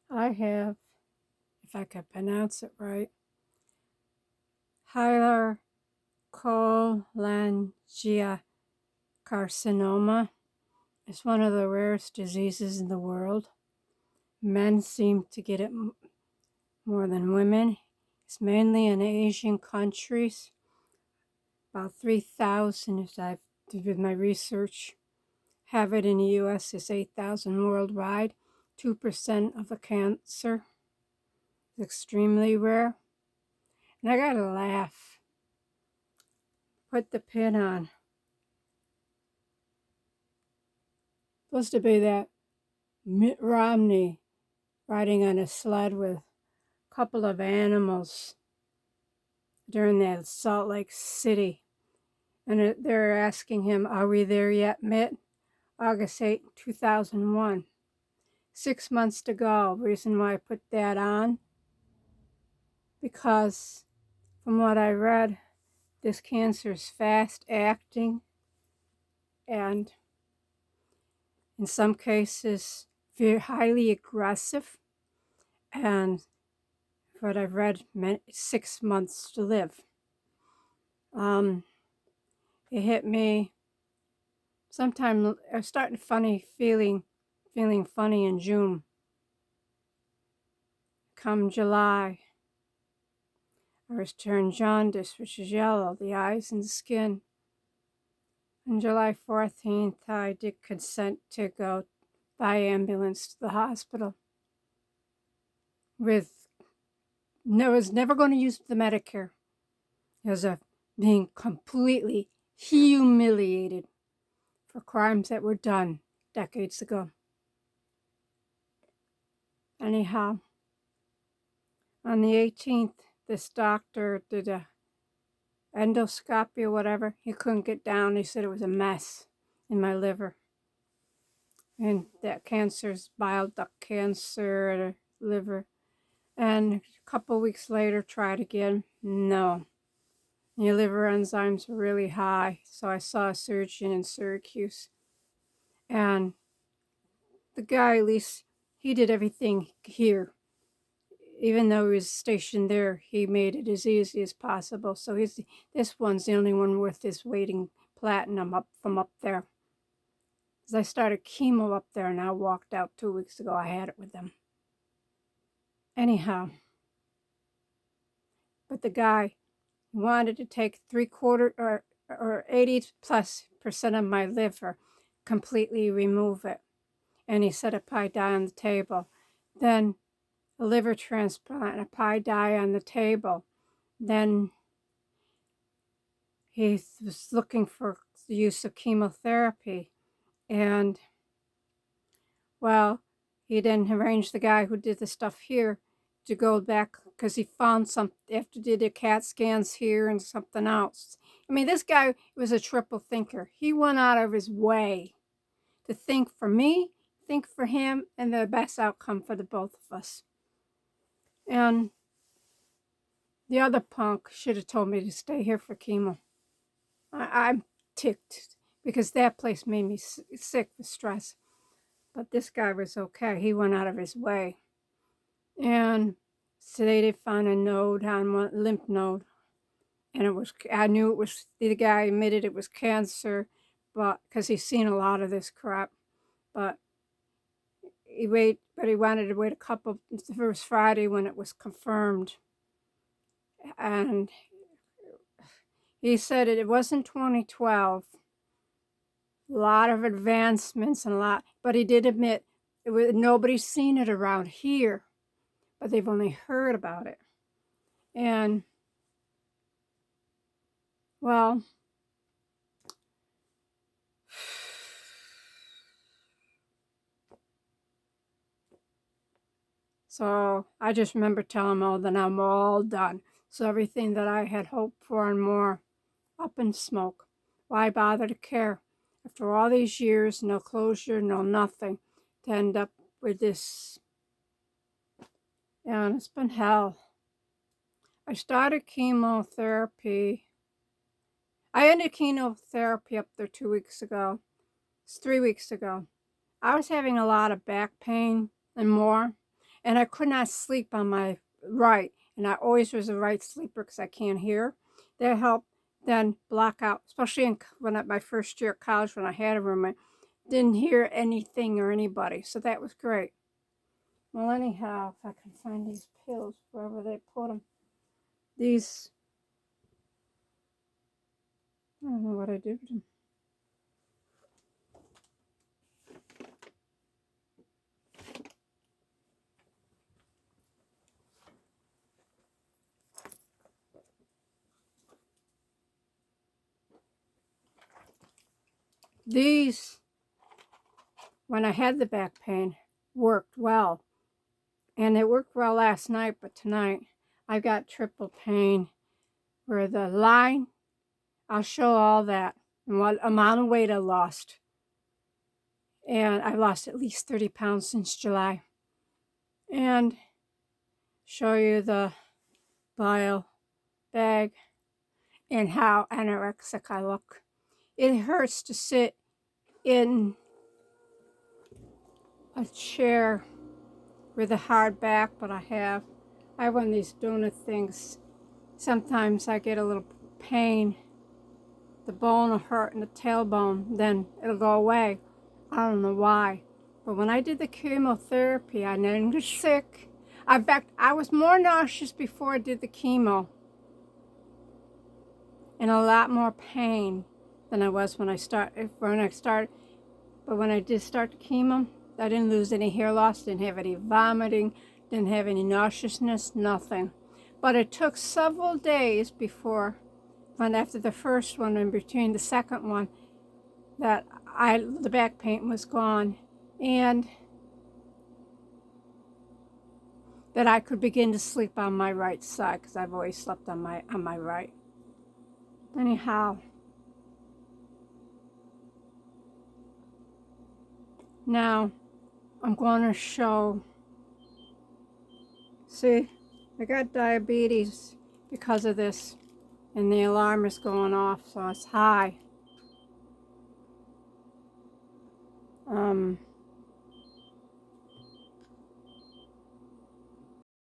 I have, if I could pronounce it right, Hilar Cholangiocarcinoma. It's one of the rarest diseases in the world. Men seem to get it more than women. It's mainly in Asian countries. About 3,000, as I've did my research, have it in the U.S. It's 8,000 worldwide. 2% of the cancer. It's extremely rare. And I gotta laugh. Put the pin on. Supposed to be that Mitt Romney riding on a sled with a couple of animals during that Salt Lake City. And they're asking him, "Are we there yet, Mitt?" August 8, 2001. 6 months to go. Reason why I put that on? Because from what I read, this cancer is fast acting and in some cases very highly aggressive. And what I've read meant 6 months to live. It hit me sometime. I started feeling funny in June. Come July, I was turned jaundice, which is yellow, the eyes and the skin. On July 14th, I did consent to go by ambulance to the hospital. I was never going to use the Medicare because of being completely humiliated for crimes that were done decades ago. Anyhow, on the 18th, this doctor did a endoscopy or whatever. He couldn't get down. He said it was a mess in my liver. And that cancer's bile duct cancer at a liver. And a couple weeks later, tried again. No. Your liver enzymes were really high. So I saw a surgeon in Syracuse. And the guy, at least, he did everything here. Even though he was stationed there, he made it as easy as possible. So this one's the only one worth his waiting platinum up from up there. As I started chemo up there and I walked out 2 weeks ago, I had it with them. Anyhow, but the guy wanted to take 3/4 or 80+% of my liver, completely remove it. And he said a pie die on the table. Then a liver transplant, a pie die on the table. Then he was looking for the use of chemotherapy. And, well, he then arranged the guy who did the stuff here to go back because he found something after did the CAT scans here and something else. I mean, this guy was a triple thinker. He went out of his way to think for me, think for him, and the best outcome for the both of us. And the other punk should have told me to stay here for chemo. I'm ticked because that place made me sick with stress. But this guy was okay. He went out of his way. And so they did find a node on one lymph node. And I knew it was, the guy admitted it was cancer, but because he's seen a lot of this crap. But he wanted to wait a couple, the first Friday when it was confirmed. And he said it wasn't 2012. A lot of advancements and but he did admit nobody's seen it around here, but they've only heard about it. And, well, so I just remember telling him, that I'm all done. So everything that I had hoped for and more, up in smoke. Why bother to care? After all these years, no closure, no nothing, to end up with this. And it's been hell. I started chemotherapy. I ended chemotherapy up there 2 weeks ago. It's 3 weeks ago. I was having a lot of back pain and more. and I could not sleep on my right, and I always was a right sleeper because I can't hear. That helped then block out, especially when at my first year at college when I had a roommate, didn't hear anything or anybody, so that was great. Well, anyhow, if I can find these pills wherever they put them, these, I don't know what I did with them. These, when I had the back pain, worked well. And it worked well last night, but tonight I've got triple pain where the line, I'll show all that and what amount of weight I lost. And I've lost at least 30 pounds since July. And show you the bile bag and how anorexic I look. It hurts to sit in a chair with a hard back, but I have one of these donut things. Sometimes I get a little pain. The bone will hurt in the tailbone, then it'll go away. I don't know why. But when I did the chemotherapy, I didn't get sick. I was more nauseous before I did the chemo. And a lot more pain than I was when I started. But when I did start the chemo, I didn't lose any hair loss, didn't have any vomiting, didn't have any nauseousness, nothing. But it took several days before, after the first one and between the second one, that the back pain was gone, and that I could begin to sleep on my right side, because I've always slept on my right. Anyhow, now I'm going to show. See, I got diabetes because of this, and the alarm is going off, so it's high.